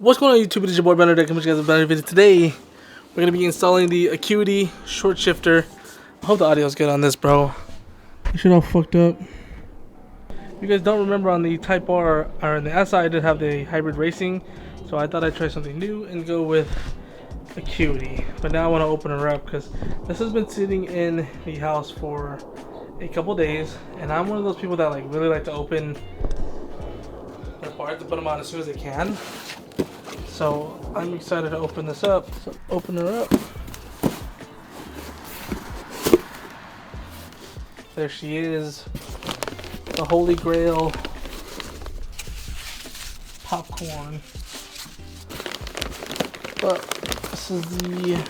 What's going on YouTube? It is your boy Benedict coming to you guys with a better video. Today we're going to be installing the Acuity short shifter. I hope the audio is good on this, bro. This shit all fucked up. If you guys don't remember, on the Type R or in the SI I did have the hybrid racing, so I thought I'd try something new and go with Acuity. But now I want to open her up because this has been sitting in the house for a couple days, and I'm one of those people that really like to open their parts and put them on as soon as they can. So I'm excited to open this up. So open her up. There she is. The Holy Grail popcorn. But this is the...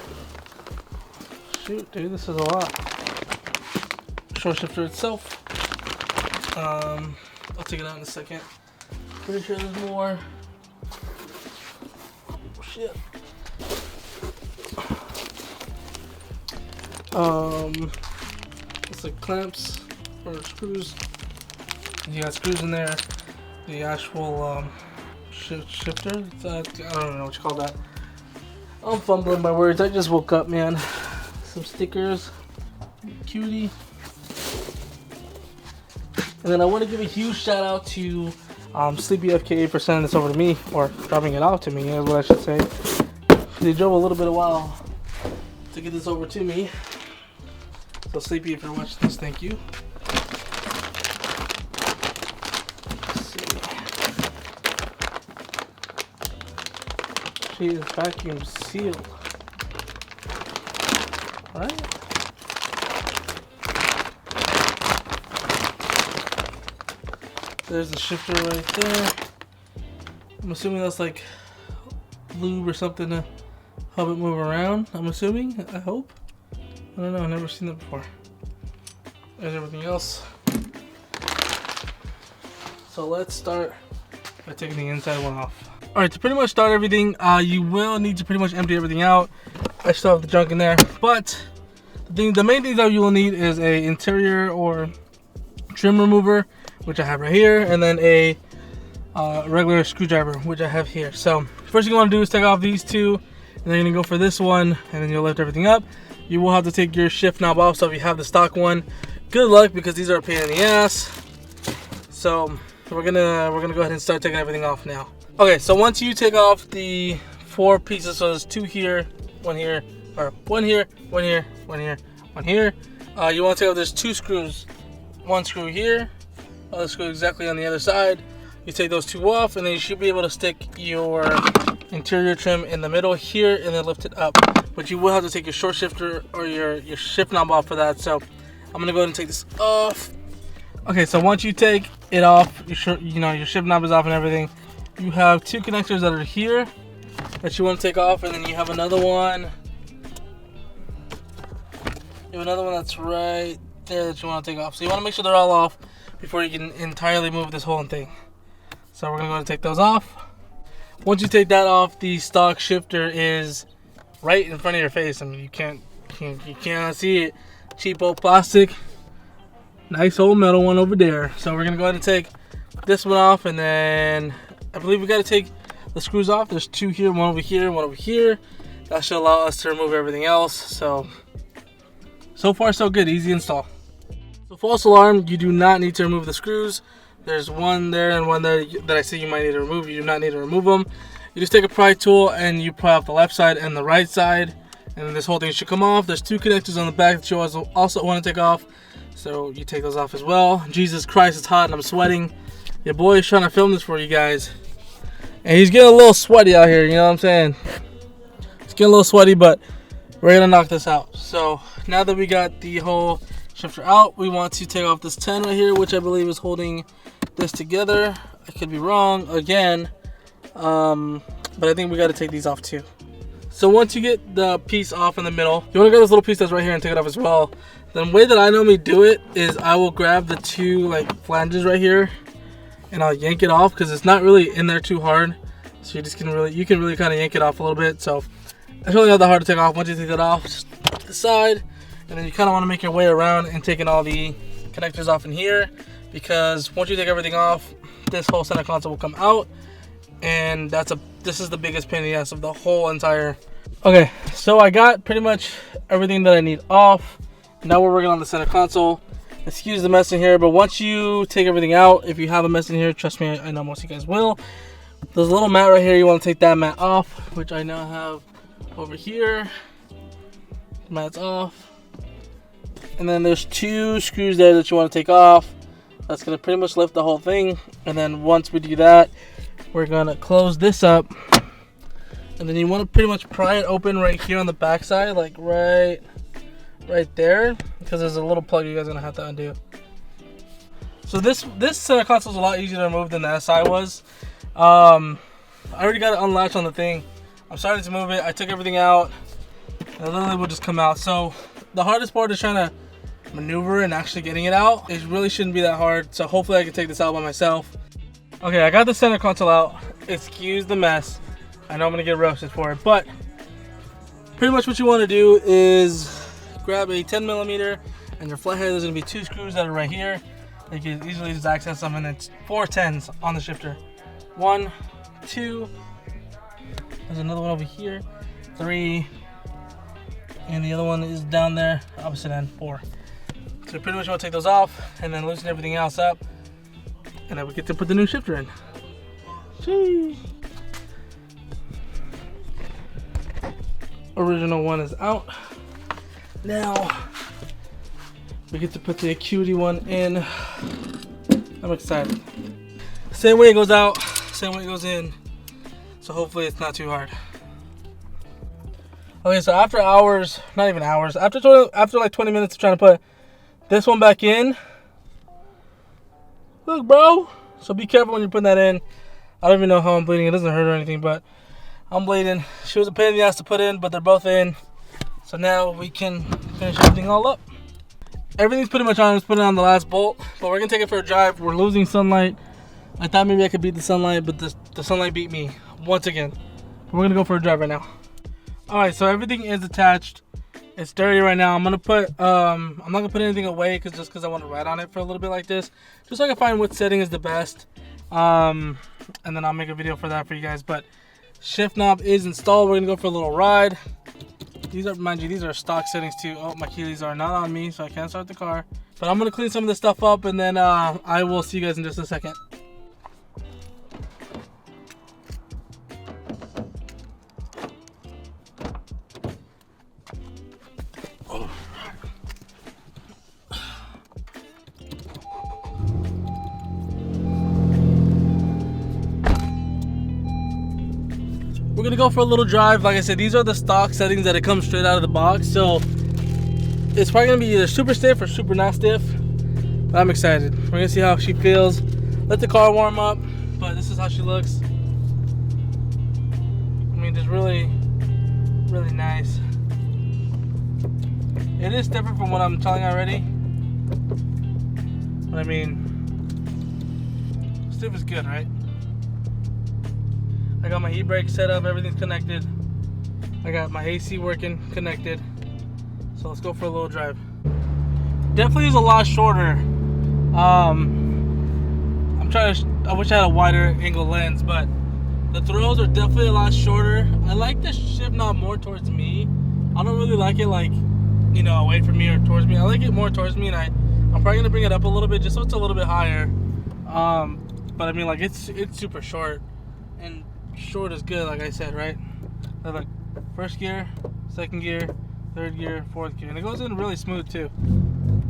Shoot, dude, this is a lot. Short shifter itself. I'll take it out in a second. Pretty sure there's more. Shit. It's like clamps or screws. You got screws in there. The actual shifter. I don't know what you call that. I'm fumbling my words. I just woke up, man. Some stickers. Cutie. And then I want to give a huge shout out to Sleepy FKA for sending this over to me, or dropping it out to me, is what I should say. They drove a little bit of while to get this over to me. So Sleepy, if you're watching this, thank you. Let's see. She is vacuum sealed. Alright. There's the shifter right there. I'm assuming that's like lube or something to help it move around. I'm assuming. I hope. I don't know. I've never seen that before. There's everything else. So let's start by taking the inside one off. Alright, to pretty much start everything, you will need to pretty much empty everything out. I still have the junk in there. But the main thing that you will need is a interior or trim remover, which I have right here, and then a regular screwdriver, which I have here. So first thing you want to do is take off these two, and then you're gonna go for this one, and then you'll lift everything up. You will have to take your shift knob off, so if you have the stock one, good luck, because these are a pain in the ass. So we're gonna go ahead and start taking everything off now. Okay, so once you take off the 4 pieces, so there's 2 here, 1 here, or 1 here, 1 here, 1 here, 1 here. You want to take off, there's 2 screws, 1 screw here, other screw exactly on the other side. You take those 2 off, and then you should be able to stick your interior trim in the middle here and then lift it up. But you will have to take your short shifter or your shift knob off for that. So I'm gonna go ahead and take this off. Okay, so once you take it off, your shift knob is off and everything. You have 2 connectors that are here that you want to take off, and then you have another one. You have another one that's right there that you want to take off. So you want to make sure they're all off before you can entirely move this whole thing. So we're gonna go ahead and take those off. Once you take that off, the stock shifter is right in front of your face. I mean, you cannot see it. Cheap old plastic, nice old metal one over there. So we're gonna go ahead and take this one off, and then I believe we got to take the screws off. There's 2 here, 1 over here, 1 over here. That should allow us to remove everything else. So far so good, easy install. So false alarm, you do not need to remove the screws. There's 1 there and 1 there that I see you might need to remove. You do not need to remove them. You just take a pry tool and you pry off the left side and the right side, and then this whole thing should come off. There's 2 connectors on the back that you also want to take off, so you take those off as well. Jesus Christ, it's hot and I'm sweating. Your boy is trying to film this for you guys, and he's getting a little sweaty out here, you know what I'm saying? It's getting a little sweaty, but we're gonna knock this out. So now that we got the whole shifter out, we want to take off this 10 right here, which I believe is holding this together. I could be wrong again, but I think we got to take these off too. So once you get the piece off in the middle, you want to grab this little piece that's right here and take it off as well. The way that I normally do it is I will grab the 2 flanges right here, and I'll yank it off because it's not really in there too hard. So you can really kind of yank it off a little bit. So it's really not that hard to take off. Once you take that off, just put it to the side, and then you kind of want to make your way around and taking all the connectors off in here, because once you take everything off, this whole center console will come out. and this is the biggest pain in the ass of the whole entire. Okay, so I got pretty much everything that I need off. Now we're working on the center console. Excuse the mess in here, but once you take everything out, if you have a mess in here, trust me, I know most of you guys will. There's a little mat right here. You want to take that mat off, which I now have over here. The mat's off. And then there's 2 screws there that you want to take off. That's going to pretty much lift the whole thing. And then once we do that, we're going to close this up. And then you want to pretty much pry it open right here on the back side, like right there, because there's a little plug you guys are gonna have to undo. So this center console is a lot easier to remove than the SI was. I already got it unlatched on the thing. I'm starting to move it. I took everything out. It literally will just come out. So the hardest part is trying to maneuver and actually getting it out. It really shouldn't be that hard. So hopefully I can take this out by myself. Okay, I got the center console out. Excuse the mess. I know I'm gonna get roasted for it, but pretty much what you want to do is grab a 10mm, and your flathead, there's going to be 2 screws that are right here. You can easily just access them, and it's 4 10s on the shifter. 1, 2, there's another one over here, 3, and the other one is down there, opposite end, 4. So you pretty much want to take those off, and then loosen everything else up, and then we get to put the new shifter in. Gee. Original one is out. Now we get to put the Acuity one in. I'm excited. Same way it goes out, same way it goes in. So hopefully it's not too hard. Okay, so after hours, not even hours, after like 20 minutes of trying to put this one back in. Look, bro. So be careful when you're putting that in. I don't even know how I'm bleeding. It doesn't hurt or anything, but I'm bleeding. She was a pain in the ass to put in, but they're both in. So now we can finish everything all up. Everything's pretty much on. Let's put it on the last bolt, but we're gonna take it for a drive. We're losing sunlight. I thought maybe I could beat the sunlight, but the sunlight beat me once again. We're gonna go for a drive right now. All right, so everything is attached. It's dirty right now. I'm not gonna put anything away because I want to ride on it for a little bit like this, just so I can find what setting is the best. And then I'll make a video for that for you guys. But shift knob is installed. We're gonna go for a little ride. These are, mind you, these are stock settings too. Oh, my keys are not on me, so I can't start the car. But I'm gonna clean some of this stuff up, and then I will see you guys in just a second. We're gonna go for a little drive. Like I said, these are the stock settings that it comes straight out of the box, so it's probably gonna be either super stiff or super not stiff, but I'm excited. We're gonna see how she feels. Let the car warm up, but this is how she looks. I mean, just really nice. It is different from what I'm telling already, but I mean, stiff is good, right? I got my e-brake set up, everything's connected. I got my AC working, connected. So let's go for a little drive. Definitely is a lot shorter. I wish I had a wider angle lens, but the throws are definitely a lot shorter. I like the shift knob more towards me. I don't really like it like, you know, away from me or towards me. I like it more towards me, and I'm probably gonna bring it up a little bit just so it's a little bit higher. But I mean, like, it's super short, and short is good, like I said, right? Like first gear, second gear, third gear, fourth gear, and it goes in really smooth too.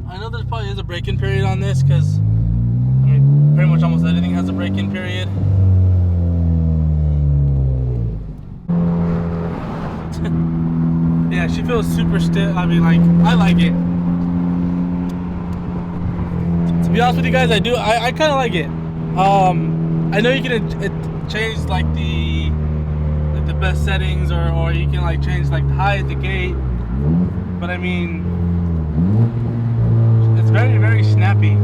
I know there probably is a break-in period on this because, I mean, pretty much almost everything has a break-in period. Yeah, she feels super stiff. I mean, like, I like it. To be honest with you guys, I kind of like it. I know you can change like the best settings, or you can like change like the height, the gate, but I mean, it's very snappy.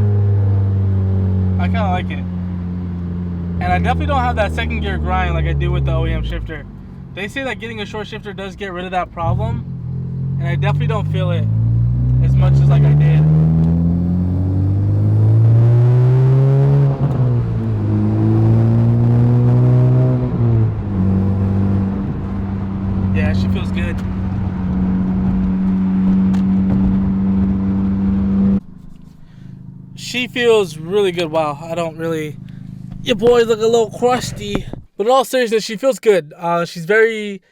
I kind of like it, and I definitely don't have that second gear grind like I do with the OEM shifter. They say that getting a short shifter does get rid of that problem, and I definitely don't feel it as much as like I did. she feels really good. Wow, I don't really... Your boys look a little crusty. But in all seriousness, she feels good. She's very...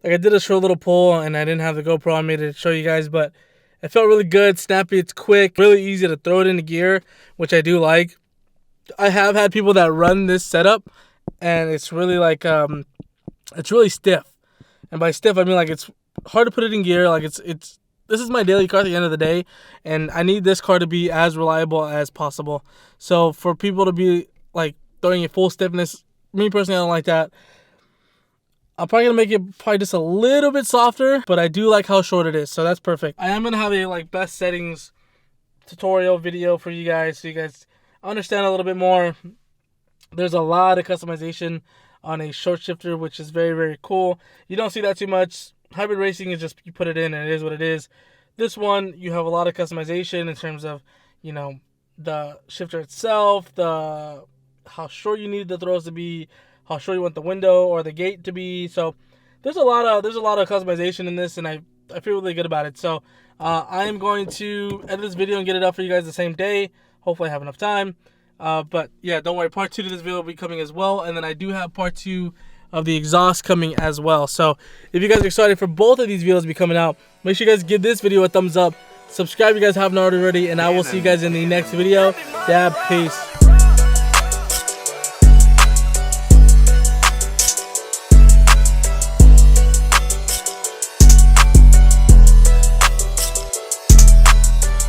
Like, I did a short little pull, and I didn't have the GoPro on me to show you guys, but it felt really good, snappy, it's quick, really easy to throw it into gear, which I do like. I have had people that run this setup, and it's really like, it's really stiff. And by stiff, I mean like it's hard to put it in gear. Like this is my daily car at the end of the day, and I need this car to be as reliable as possible. So for people to be like throwing it full stiffness, me personally, I don't like that. I'm probably going to make it probably just a little bit softer, but I do like how short it is, so that's perfect. I am going to have a like best settings tutorial video for you guys, so you guys understand a little bit more. There's a lot of customization on a short shifter, which is very, very cool. You don't see that too much. Hybrid racing is just, you put it in and it is what it is. This one, you have a lot of customization in terms of, you know, the shifter itself, how short you need the throws to be, how short you want the window or the gate to be. So there's a lot of customization in this, and I feel really good about it. So I am going to edit this video and get it up for you guys the same day. Hopefully I have enough time. But yeah, don't worry, part 2 to this video will be coming as well, and then I do have part 2 of the exhaust coming as well. So if you guys are excited for both of these videos to be coming out, make sure you guys give this video a thumbs up, subscribe if you guys haven't already, and I will see you guys in the next video. Dab, peace.